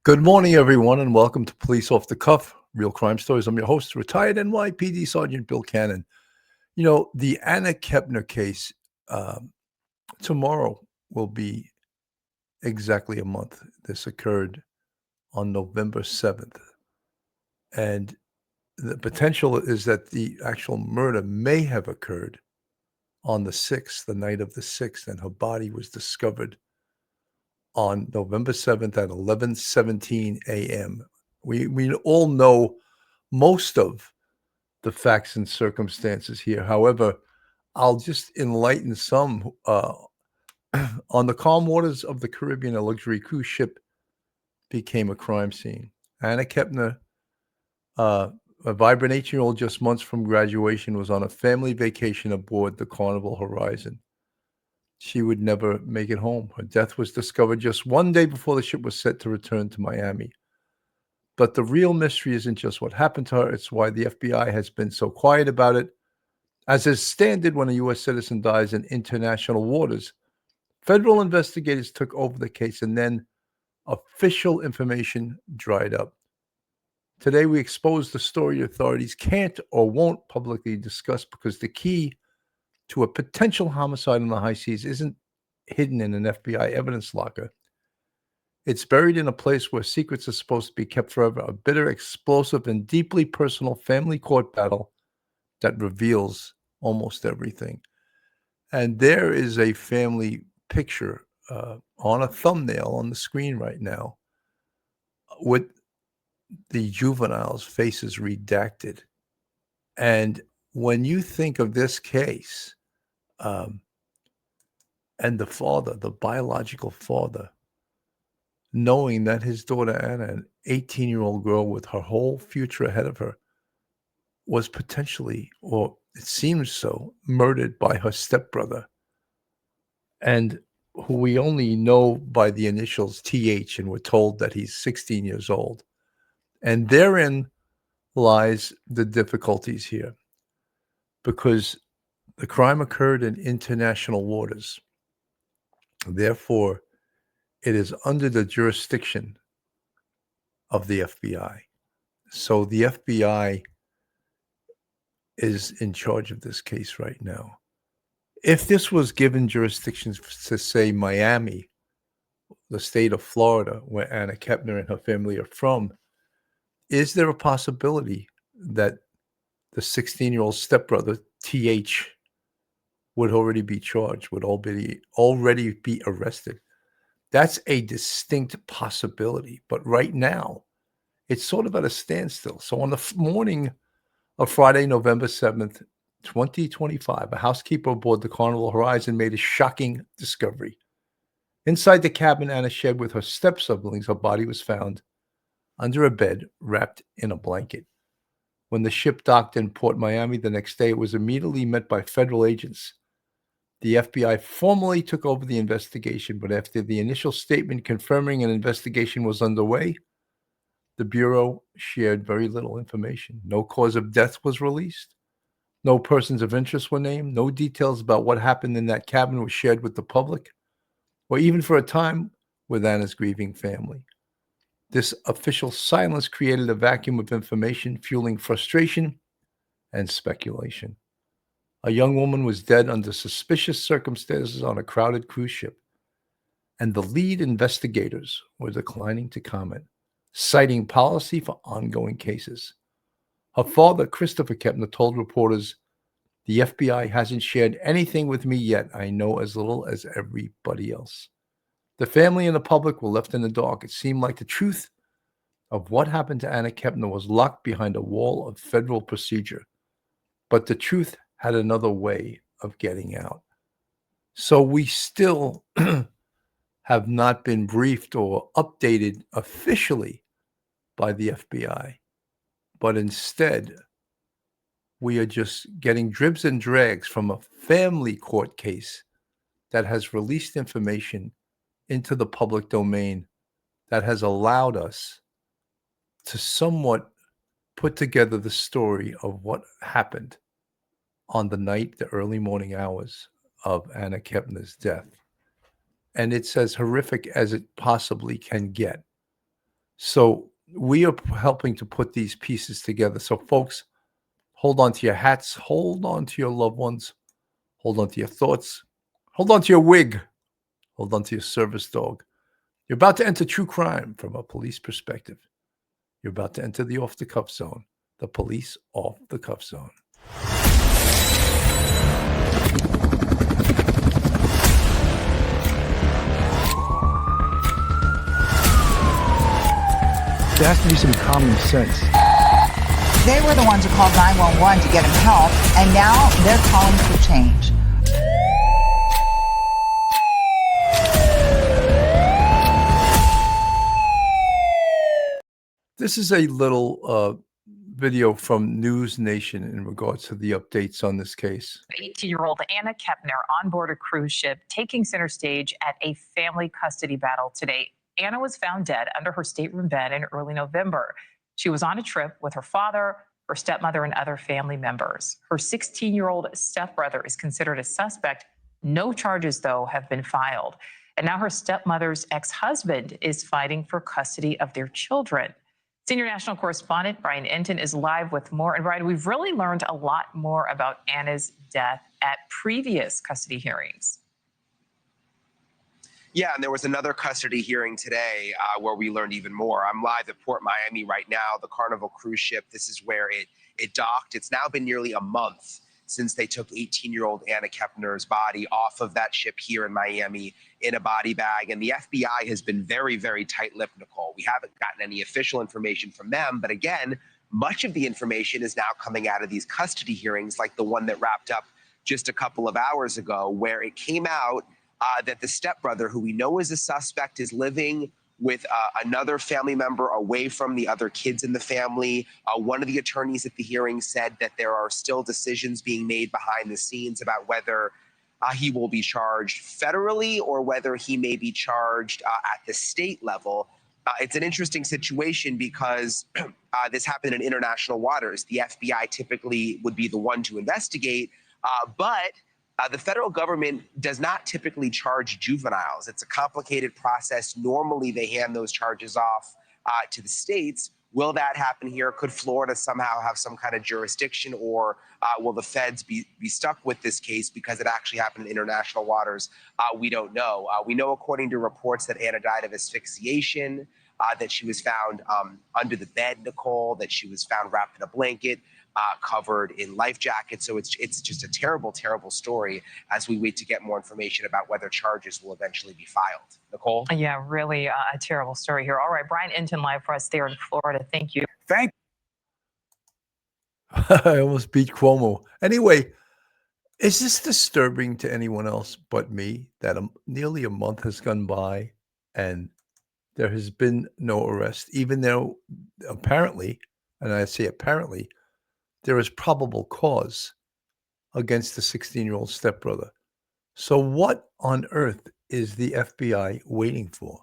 Good morning, everyone, and welcome to Police Off the Cuff, Real Crime Stories. I'm your host, retired NYPD Sergeant Bill Cannon. You know, the Anna Kepner case tomorrow will be exactly a month. This occurred on November 7th. And the potential is that the actual murder may have occurred on the 6th, the night of the 6th, and her body was discovered on November 7th at 11:17 a.m. We all know most of the facts and circumstances here. However, I'll just enlighten some. On the calm waters of the Caribbean, a luxury cruise ship became a crime scene. Anna Kepner, uh, a vibrant 18-year-old just months from graduation, was on a family vacation aboard the Carnival Horizon. She would never make it home. Her death was discovered just one day before the ship was set to return to Miami. But the real mystery isn't just what happened to her, it's why the FBI has been so quiet about it. As is standard when a U.S. citizen dies in international waters, federal investigators took over the case and then official information dried up. Today, we expose the story authorities can't or won't publicly discuss because the key to a potential homicide on the high seas isn't hidden in an FBI evidence locker. It's buried in a place where secrets are supposed to be kept forever, a bitter, explosive, and deeply personal family court battle that reveals almost everything. And there is a family picture on a thumbnail on the screen right now with the juveniles' faces redacted. And when you think of this case um, and the father, the biological father, knowing that his daughter Anna, an 18-year-old girl with her whole future ahead of her, was potentially, or it seems so, murdered by her stepbrother, and who we only know by the initials TH, and we're told that he's 16 years old. And therein lies the difficulties here, because the crime occurred in international waters. Therefore, it is under the jurisdiction of the FBI. So the FBI is in charge of this case right now. If this was given jurisdictions to, say, Miami, the state of Florida, where Anna Kepner and her family are from, is there a possibility that the 16-year-old stepbrother, TH, would already be charged, would already be arrested? That's a distinct possibility. But right now, it's sort of at a standstill. So on the morning of Friday, November 7th, 2025, a housekeeper aboard the Carnival Horizon made a shocking discovery. Inside the cabin Anna shared with her step-siblings, her body was found under a bed, wrapped in a blanket. When the ship docked in Port Miami the next day, it was immediately met by federal agents. The FBI formally took over the investigation, but after the initial statement confirming an investigation was underway, the Bureau shared very little information. No cause of death was released. No persons of interest were named. No details about what happened in that cabin were shared with the public, or even for a time with Anna's grieving family. This official silence created a vacuum of information, fueling frustration and speculation. A young woman was dead under suspicious circumstances on a crowded cruise ship, and the lead investigators were declining to comment, citing policy for ongoing cases. Her father, Christopher Kepner, told reporters, "The FBI hasn't shared anything with me yet. I know as little as everybody else." The family and the public were left in the dark. It seemed like the truth of what happened to Anna Kepner was locked behind a wall of federal procedure. But the truth had another way of getting out. So we still have not been briefed or updated officially by the FBI, but instead we are just getting dribs and drags from a family court case that has released information into the public domain that has allowed us to somewhat put together the story of what happened on the night, the early morning hours of Anna Kepner's death. And it's as horrific as it possibly can get. So we are helping to put these pieces together. So, folks, hold on to your hats, hold on to your loved ones, hold on to your thoughts, hold on to your wig, hold on to your service dog. You're about to enter true crime from a police perspective. You're about to enter the off the cuff zone, the police off the cuff zone. There has to be some common sense. They were the ones who called 911 to get him help, and now they're calling for change. This is a little video from News Nation in regards to the updates on this case. 18-year-old Anna Kepner on board a cruise ship taking center stage at a family custody battle today. Anna was found dead under her stateroom bed in early November. She was on a trip with her father, her stepmother, and other family members. Her 16-year-old stepbrother is considered a suspect. No charges, though, have been filed. And now her stepmother's ex-husband is fighting for custody of their children. Senior national correspondent Brian Enton is live with more. And Brian, we've really learned a lot more about Anna's death at previous custody hearings. Yeah, and there was another custody hearing today where we learned even more. I'm live at Port Miami right now, the Carnival cruise ship. This is where it docked. It's now been nearly a month since they took 18-year-old Anna Kepner's body off of that ship here in Miami in a body bag. And the FBI has been very, very tight-lipped, Nicole. We haven't gotten any official information from them. But again, much of the information is now coming out of these custody hearings, like the one that wrapped up just a couple of hours ago, where it came out that the stepbrother, who we know is a suspect, is living with another family member away from the other kids in the family. One of the attorneys at the hearing said that there are still decisions being made behind the scenes about whether he will be charged federally or whether he may be charged at the state level. It's an interesting situation because this happened in international waters. The FBI typically would be the one to investigate, but the federal government does not typically charge juveniles. It's a complicated process. Normally, they hand those charges off to the states. Will that happen here? Could Florida somehow have some kind of jurisdiction, or will the feds be stuck with this case because it actually happened in international waters? We don't know. We know, according to reports, that Anna died of asphyxiation, that she was found under the bed, Nicole, that she was found wrapped in a blanket, covered in life jackets. So it's just a terrible, terrible story as we wait to get more information about whether charges will eventually be filed. Nicole? Yeah, really a terrible story here. All right, Brian Enton live for us there in Florida. Thank you. I almost beat Cuomo. Anyway, is this disturbing to anyone else but me that nearly a month has gone by and there has been no arrest, even though apparently, and I say apparently, there is probable cause against the 16-year-old stepbrother. So what on earth is the FBI waiting for?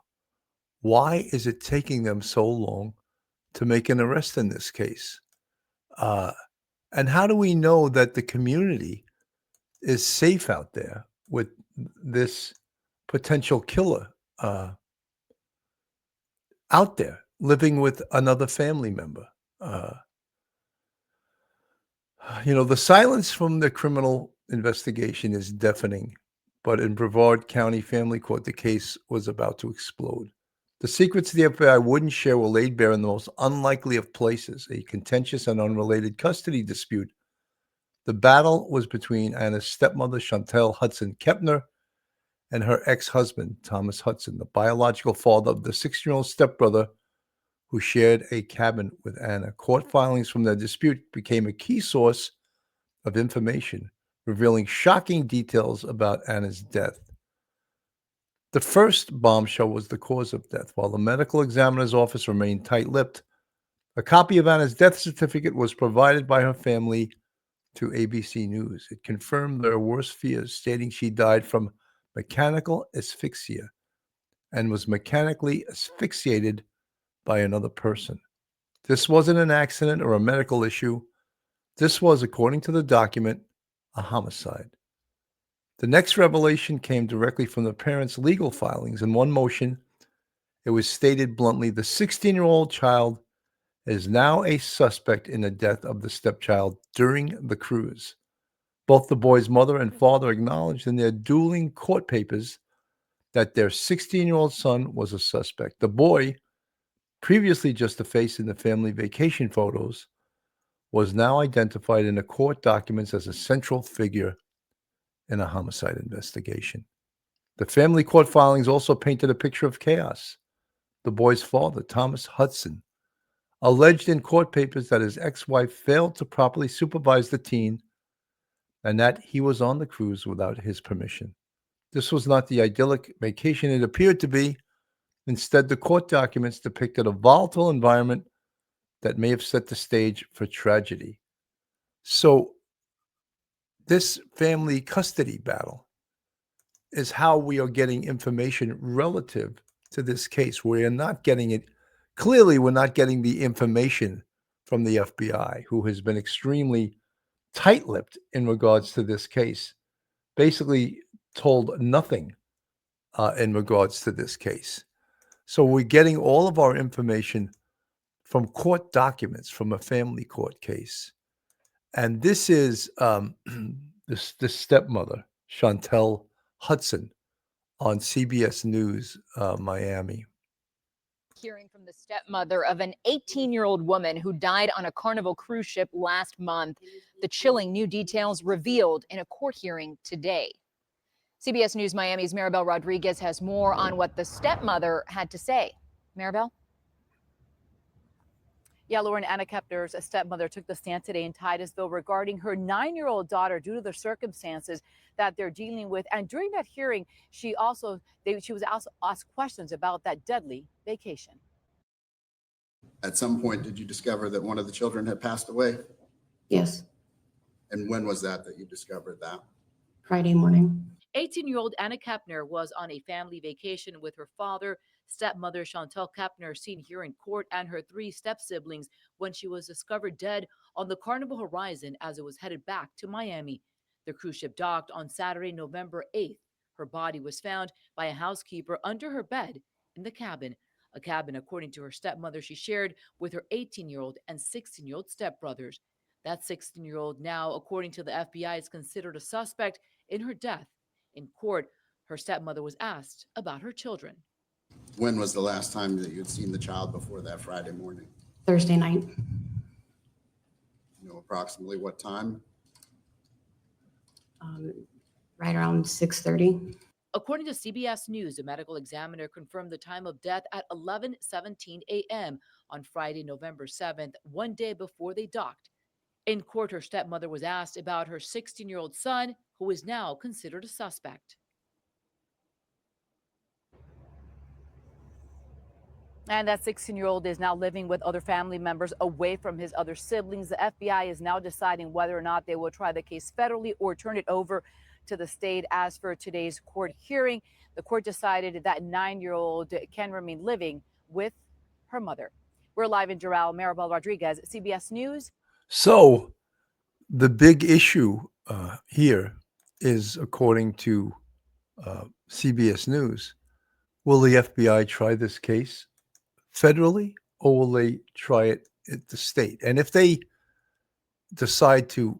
Why is it taking them so long to make an arrest in this case? And how do we know that the community is safe out there with this potential killer out there living with another family member? The silence from the criminal investigation is deafening, but in Brevard County Family Court, the case was about to explode. The secrets the FBI wouldn't share were laid bare in the most unlikely of places, a contentious and unrelated custody dispute. The battle was between Anna's stepmother, Chantel Hudson Kepner, and her ex-husband, Thomas Hudson, the biological father of the 6-year-old stepbrother who shared a cabin with Anna. Court filings from their dispute became a key source of information, revealing shocking details about Anna's death. The first bombshell was the cause of death. While the medical examiner's office remained tight-lipped, a copy of Anna's death certificate was provided by her family to ABC News. It confirmed their worst fears, stating she died from mechanical asphyxia and was mechanically asphyxiated by another person. This wasn't an accident or a medical issue. This was, according to the document, a homicide. The next revelation came directly from the parents' legal filings. In one motion, It was stated bluntly, the 16-year-old child is now a suspect in the death of the stepchild during the cruise. Both the boy's mother and father acknowledged in their dueling court papers that their 16-year-old son was a suspect. The boy, previously just a face in the family vacation photos, was now identified in the court documents as a central figure in a homicide investigation. The family court filings also painted a picture of chaos. The boy's father, Thomas Hudson, alleged in court papers that his ex-wife failed to properly supervise the teen and that he was on the cruise without his permission. This was not the idyllic vacation it appeared to be. Instead, the court documents depicted a volatile environment that may have set the stage for tragedy. So, this family custody battle is how we are getting information relative to this case. We are not getting it. Clearly, we're not getting the information from the FBI, who has been extremely tight-lipped in regards to this case, basically told nothing in regards to this case. So we're getting all of our information from court documents from a family court case. And this is this stepmother, Chantel Hudson, on CBS News, Miami. Hearing from the stepmother of an 18-year-old woman who died on a Carnival cruise ship last month. The chilling new details revealed in a court hearing today. CBS News Miami's Maribel Rodriguez has more on what the stepmother had to say. Maribel? Yeah, Lauren, Anna Kepner's stepmother took the stand today in Titusville regarding her 9-year-old daughter due to the circumstances that they're dealing with. And during that hearing, she was also asked questions about that deadly vacation. At some point, did you discover that one of the children had passed away? Yes, And when was that you discovered that? Friday morning. 18-year-old Anna Kepner was on a family vacation with her father, stepmother Chantel Kepner, seen here in court, and her 3 step-siblings when she was discovered dead on the Carnival Horizon as it was headed back to Miami. The cruise ship docked on Saturday, November 8th. Her body was found by a housekeeper under her bed in the cabin, a cabin, according to her stepmother, she shared with her 18-year-old and 16-year-old stepbrothers. That 16-year-old now, according to the FBI, is considered a suspect in her death. In court, her stepmother was asked about her children. When was the last time that you had seen the child before that Friday morning? Thursday night. You know approximately what time? Right around 6:30. According to CBS News, a medical examiner confirmed the time of death at 11:17 a.m. on Friday, November 7th, one day before they docked. In court, her stepmother was asked about her 16-year-old son, who is now considered a suspect. And that 16-year-old is now living with other family members away from his other siblings. The FBI is now deciding whether or not they will try the case federally or turn it over to the state. As for today's court hearing, the court decided that 9-year-old can remain living with her mother. We're live in Doral. Maribel Rodriguez, CBS News. So the big issue here is, according to CBS News, will the FBI try this case federally, or will they try it at the state? And if they decide to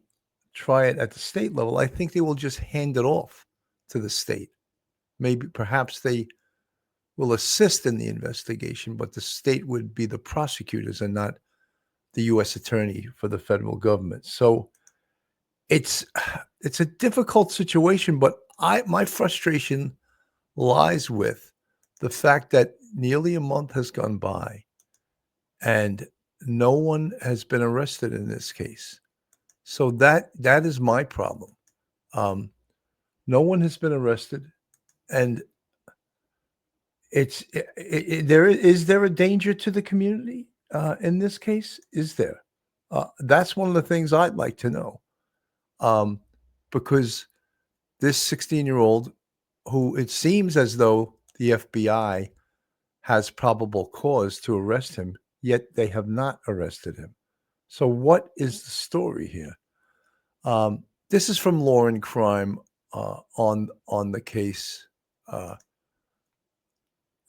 try it at the state level, I think they will just hand it off to the state. Maybe perhaps they will assist in the investigation, but the state would be the prosecutors and not the U.S. attorney for the federal government. So it's a difficult situation, but my frustration lies with the fact that nearly a month has gone by and no one has been arrested in this case. So that is my problem. No one has been arrested, and is there a danger to the community in this case? Is there? That's one of the things I'd like to know, because this 16-year-old, who it seems as though the FBI has probable cause to arrest him, yet they have not arrested him. So what is the story here? This is from Law and Crime on the case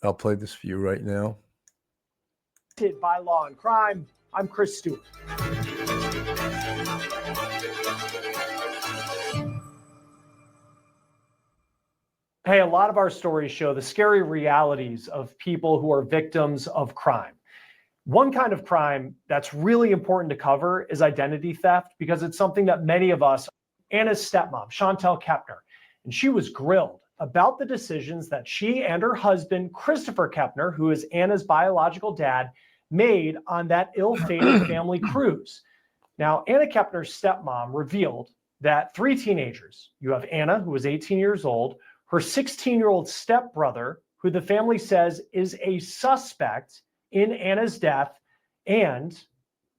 I'll play this for you right now. By Law and Crime, I'm Chris Stewart. Hey, a lot of our stories show the scary realities of people who are victims of crime. One kind of crime that's really important to cover is identity theft, because it's something that many of us, Anna's stepmom, Chantel Kepner, and she was grilled about the decisions that she and her husband, Christopher Kepner, who is Anna's biological dad, made on that ill-fated family cruise. Now, Anna Kepner's stepmom revealed that 3 teenagers, you have Anna, who was 18 years old, her 16-year-old stepbrother, who the family says is a suspect in Anna's death, and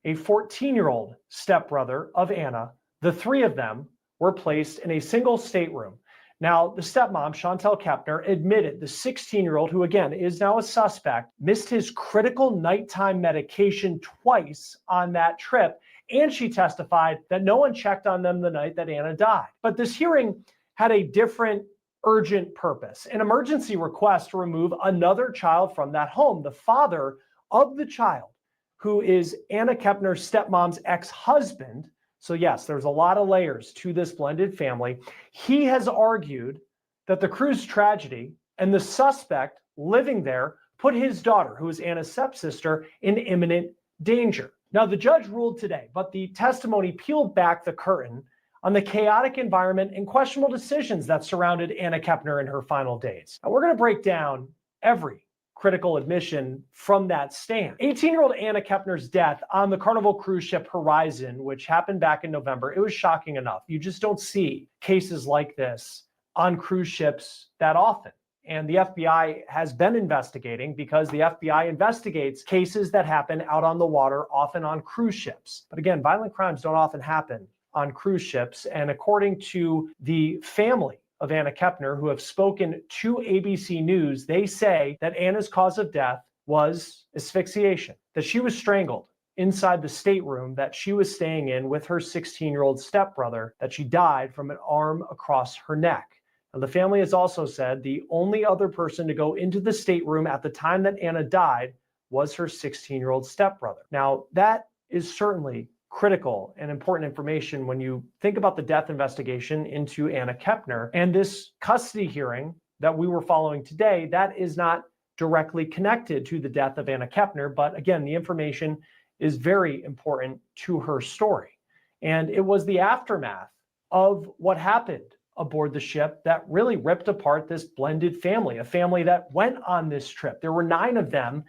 a 14-year-old stepbrother of Anna. The 3 of them were placed in a single stateroom. Now, the stepmom, Chantel Kepner, admitted the 16-year-old, who again is now a suspect, missed his critical nighttime medication twice on that trip, and she testified that no one checked on them the night that Anna died. But this hearing had a different urgent purpose, an emergency request to remove another child from that home. The father of the child, who is Anna Kepner's stepmom's ex-husband, so yes, there's a lot of layers to this blended family. He has argued that the cruise tragedy and the suspect living there put his daughter, who is Anna's stepsister, in imminent danger. Now, the judge ruled today, but the testimony peeled back the curtain on the chaotic environment and questionable decisions that surrounded Anna Kepner in her final days. Now, we're going to break down every critical admission from that stand. 18-year-old Anna Kepner's death on the Carnival cruise ship Horizon, which happened back in November, it was shocking enough. You just don't see cases like this on cruise ships that often. And the FBI has been investigating, because the FBI investigates cases that happen out on the water, often on cruise ships. But again, violent crimes don't often happen on cruise ships. And according to the family of Anna Kepner, who have spoken to ABC News, they say that Anna's cause of death was asphyxiation, that she was strangled inside the stateroom that she was staying in with her 16-year-old stepbrother, that she died from an arm across her neck. Now, the family has also said the only other person to go into the stateroom at the time that Anna died was her 16-year-old stepbrother. Now, that is certainly critical and important information when you think about the death investigation into Anna Kepner. And this custody hearing that we were following today, that is not directly connected to the death of Anna Kepner, but again, the information is very important to her story. And it was the aftermath of what happened aboard the ship that really ripped apart this blended family, a family that went on this trip. There were 9 of them,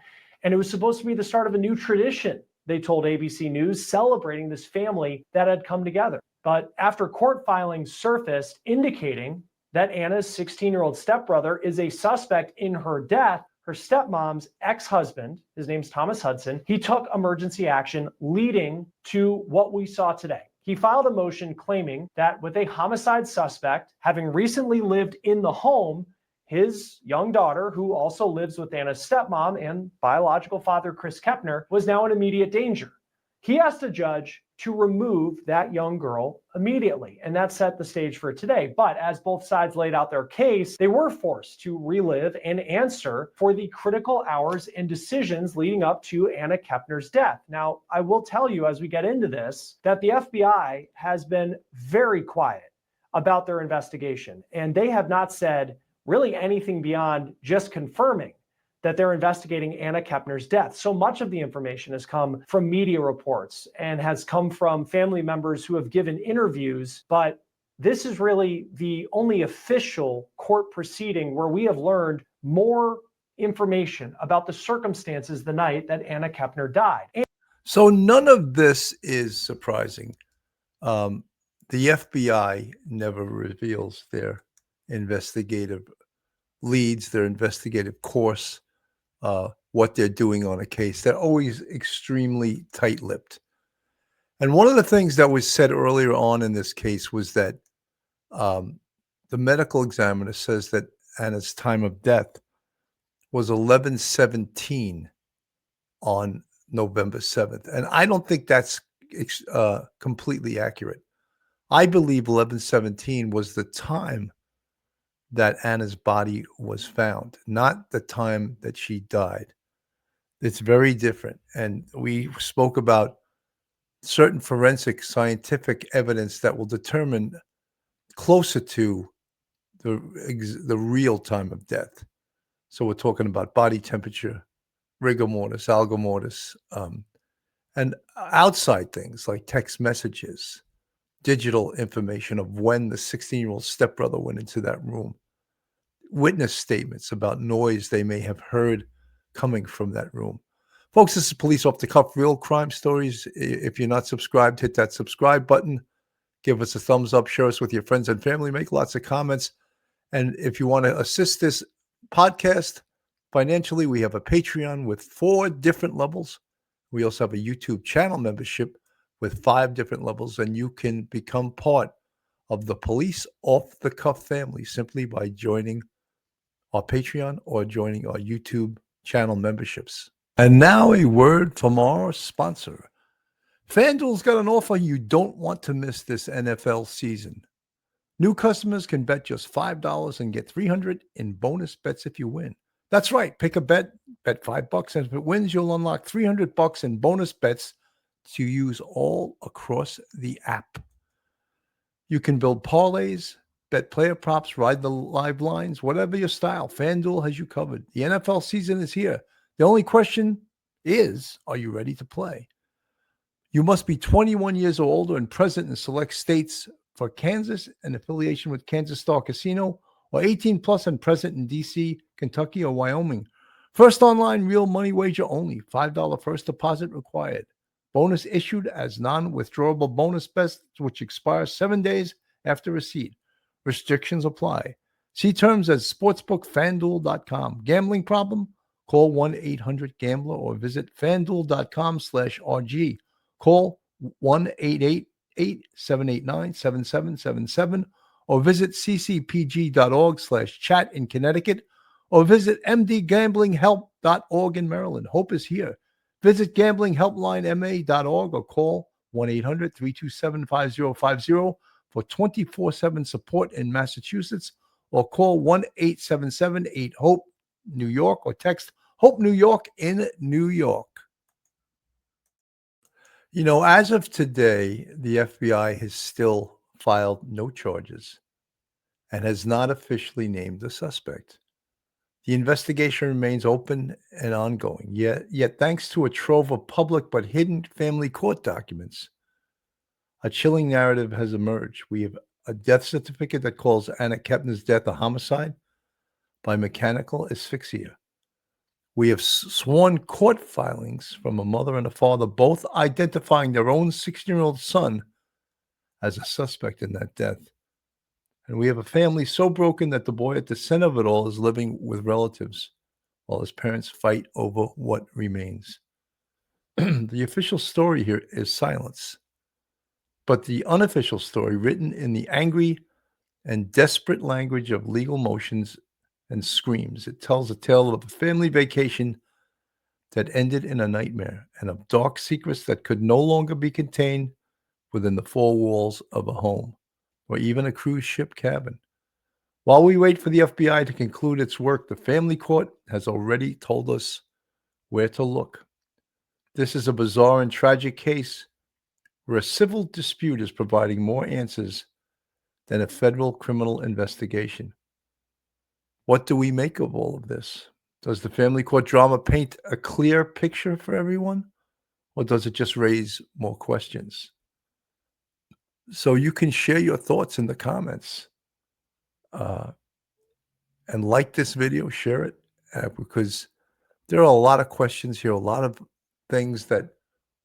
and it was supposed to be the start of a new tradition, they told ABC News, celebrating this family that had come together. But after court filings surfaced indicating that Anna's 16-year-old stepbrother is a suspect in her death, her stepmom's ex-husband, his name's Thomas Hudson, he took emergency action, leading to what we saw today. He filed a motion claiming that with a homicide suspect having recently lived in the home, his young daughter, who also lives with Anna's stepmom and biological father, Chris Kepner, was now in immediate danger. He asked a judge to remove that young girl immediately, and that set the stage for today. But as both sides laid out their case, they were forced to relive and answer for the critical hours and decisions leading up to Anna Kepner's death. Now, I will tell you as we get into this that the FBI has been very quiet about their investigation, and they have not said really anything beyond just confirming that they're investigating Anna Kepner's death. So much of the information has come from media reports and has come from family members who have given interviews, but this is really the only official court proceeding where we have learned more information about the circumstances the night that Anna Kepner died. So none of this is surprising. The FBI never reveals their investigative leads, their investigative course, what they're doing on a case. They're always extremely tight-lipped. And one of the things that was said earlier on in this case was that the medical examiner says that Anna's time of death was 11:17 on November 7th. And I don't think that's completely accurate. I believe 11:17 was the time that Anna's body was found, not the time that she died. It's very different. And we spoke about certain forensic scientific evidence that will determine closer to the real time of death. So we're talking about body temperature, rigor mortis, algor mortis, and outside things like text messages, digital information of when the 16-year-old stepbrother went into that room, witness statements about noise they may have heard coming from that room. Folks, this is Police Off the Cuff, real crime stories. If you're not subscribed, hit that subscribe button. Give us a thumbs up, share us with your friends and family, make lots of comments. And if you want to assist this podcast financially, we have a Patreon with 4 different levels. We also have a YouTube channel membership with 5 different levels, and you can become part of the Police Off the Cuff family simply by joining our Patreon or joining our YouTube channel memberships. And now a word from our sponsor. FanDuel's got an offer you don't want to miss this NFL season. New customers can bet just $5 and get $300 in bonus bets if you win. That's right. Pick a bet $5, and if it wins, you'll unlock $300 in bonus bets to use all across the app. You can build parlays, bet player props, ride the live lines, whatever your style. FanDuel has you covered. The NFL season is here. The only question is, are you ready to play? You must be 21 years or older and present in select states for Kansas and affiliation with Kansas Star Casino, or 18 plus and present in D.C., Kentucky, or Wyoming. First online real money wager only. $5 first deposit required. Bonus issued as non-withdrawable bonus bets, which expires 7 days after receipt. Restrictions apply. See terms at sportsbookfanduel.com. Gambling problem? Call 1-800-GAMBLER or visit fanduel.com/RG. Call 1-888-789-7777 or visit ccpg.org/chat in Connecticut or visit mdgamblinghelp.org in Maryland. Hope is here. Visit gamblinghelplinema.org or call 1-800-327-5050 for 24/7 support in Massachusetts, or call 1-877-8-HOPE-NEW YORK or text HOPE New York in New York. You know, as of today, the FBI has still filed no charges and has not officially named a suspect. The investigation remains open and ongoing, yet thanks to a trove of public but hidden family court documents, a chilling narrative has emerged. We have a death certificate that calls Anna Kepner's death a homicide by mechanical asphyxia. We have sworn court filings from a mother and a father, both identifying their own 16-year-old son as a suspect in that death. And we have a family so broken that the boy at the center of it all is living with relatives while his parents fight over what remains. The official story here is silence. But the unofficial story, written in the angry and desperate language of legal motions and screams, it tells a tale of a family vacation that ended in a nightmare and of dark secrets that could no longer be contained within the 4 walls of a home or even a cruise ship cabin. While we wait for the FBI to conclude its work, the family court has already told us where to look. This is a bizarre and tragic case where a civil dispute is providing more answers than a federal criminal investigation. What do we make of all of this? Does the family court drama paint a clear picture for everyone, or does it just raise more questions? So you can share your thoughts in the comments, and like this video, share it, because there are a lot of questions here, a lot of things that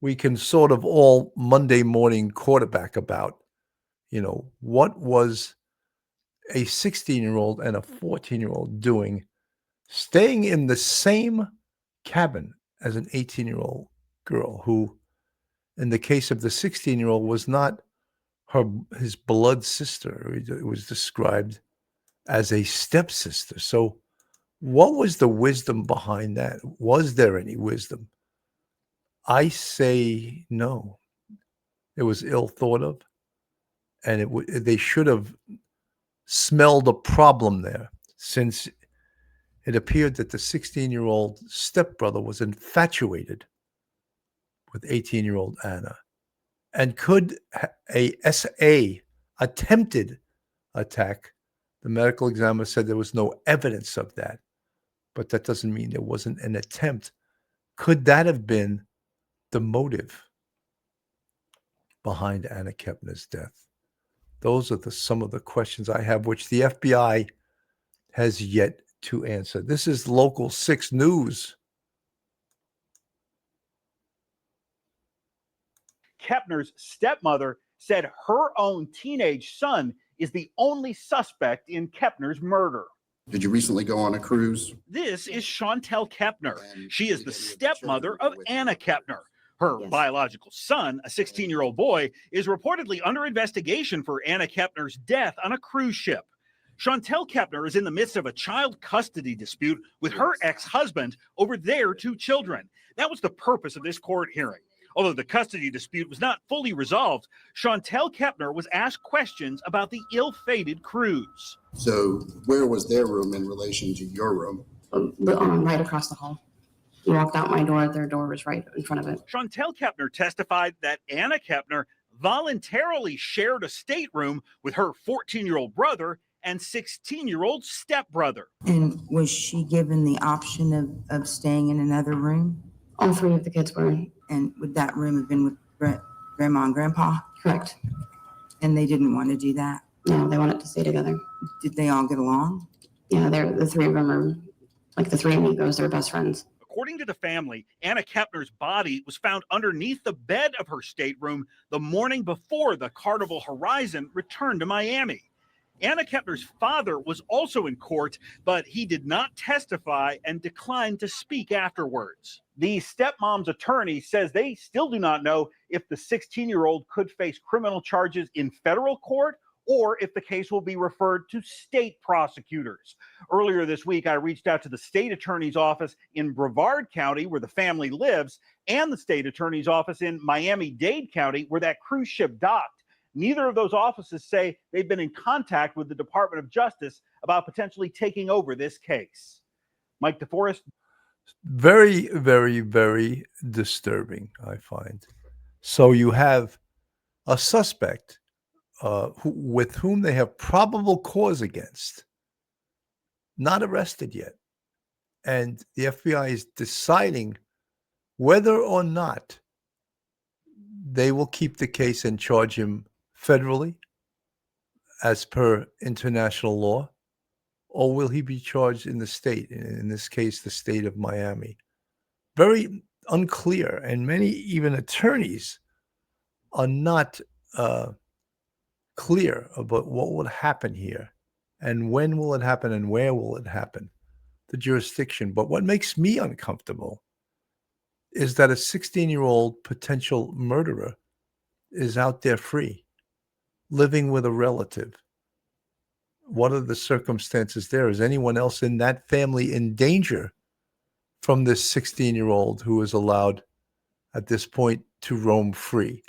we can sort of all Monday morning quarterback about. You know, what was a 16-year-old and a 14-year-old doing, staying in the same cabin as an 18-year-old girl who, in the case of the 16-year-old, was not his blood sister. It was described as a stepsister. So what was the wisdom behind that? Was there any wisdom? I say no. It was ill thought of, and they should have smelled a problem there, since it appeared that the 16-year-old stepbrother was infatuated with 18-year-old Anna. And could a SA attempted attack? The medical examiner said there was no evidence of that, but that doesn't mean there wasn't an attempt. Could that have been the motive behind Anna Kepner's death? Those are some of the questions I have, which the FBI has yet to answer. This is Local 6 News. Kepner's stepmother said her own teenage son is the only suspect in Kepner's murder. Did you recently go on a cruise? This is Chantel Kepner. She is the stepmother of Anna Kepner. Her biological son, a 16-year-old boy, is reportedly under investigation for Anna Kepner's death on a cruise ship. Chantel Kepner is in the midst of a child custody dispute with her ex-husband over their 2 children. That was the purpose of this court hearing. Although the custody dispute was not fully resolved, Chantel Kepner was asked questions about the ill-fated cruise. So where was their room in relation to your room? Right across the hall. You walked out my door, their door was right in front of it. Chantel Kepner testified that Anna Kepner voluntarily shared a stateroom with her 14-year-old brother and 16-year-old stepbrother. And was she given the option of staying in another room? All 3 of the kids were. And would that room have been with grandma and grandpa? Correct. And they didn't want to do that? No, they wanted to stay together. Did they all get along? Yeah, the 3 of them are like the 3 amigos. They're best friends. According to the family, Anna Kepner's body was found underneath the bed of her stateroom the morning before the Carnival Horizon returned to Miami. Anna Kepner's father was also in court, but he did not testify and declined to speak afterwards. The stepmom's attorney says they still do not know if the 16-year-old could face criminal charges in federal court or if the case will be referred to state prosecutors. Earlier this week, I reached out to the state attorney's office in Brevard County, where the family lives, and the state attorney's office in Miami-Dade County, where that cruise ship docked. Neither of those offices say they've been in contact with the Department of Justice about potentially taking over this case. Mike DeForest. Very, very, very disturbing, I find. So you have a suspect with whom they have probable cause against, not arrested yet. And the FBI is deciding whether or not they will keep the case and charge him federally as per international law, or will he be charged in the state, in this case, the state of Miami? Very unclear, and many even attorneys are not clear about what will happen here, and when will it happen, and where will it happen, the jurisdiction. But what makes me uncomfortable is that a 16-year-old potential murderer is out there free, living with a relative. What are the circumstances there? Is anyone else in that family in danger from this 16-year-old who is allowed at this point to roam free?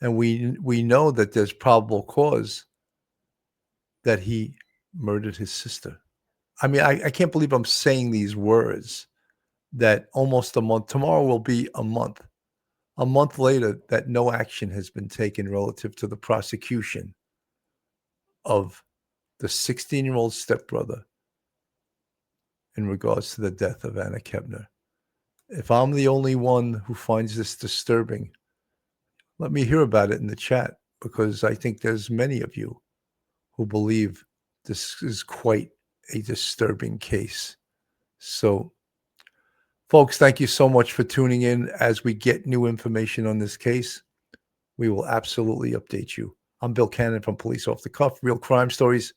And we know that there's probable cause that he murdered his sister. I mean, I can't believe I'm saying these words, that almost a month, tomorrow will be a month later, that no action has been taken relative to the prosecution of the 16-year-old stepbrother in regards to the death of Anna Kepner. If I'm the only one who finds this disturbing, let me hear about it in the chat, because I think there's many of you who believe this is quite a disturbing case. So, folks, thank you so much for tuning in. As we get new information on this case, we will absolutely update you. I'm Bill Cannon from Police Off the Cuff, Real Crime Stories.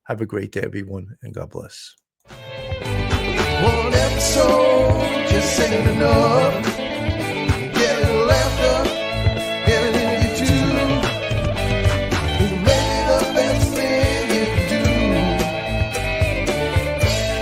Have a great day, everyone, and God bless. One episode just ain't enough.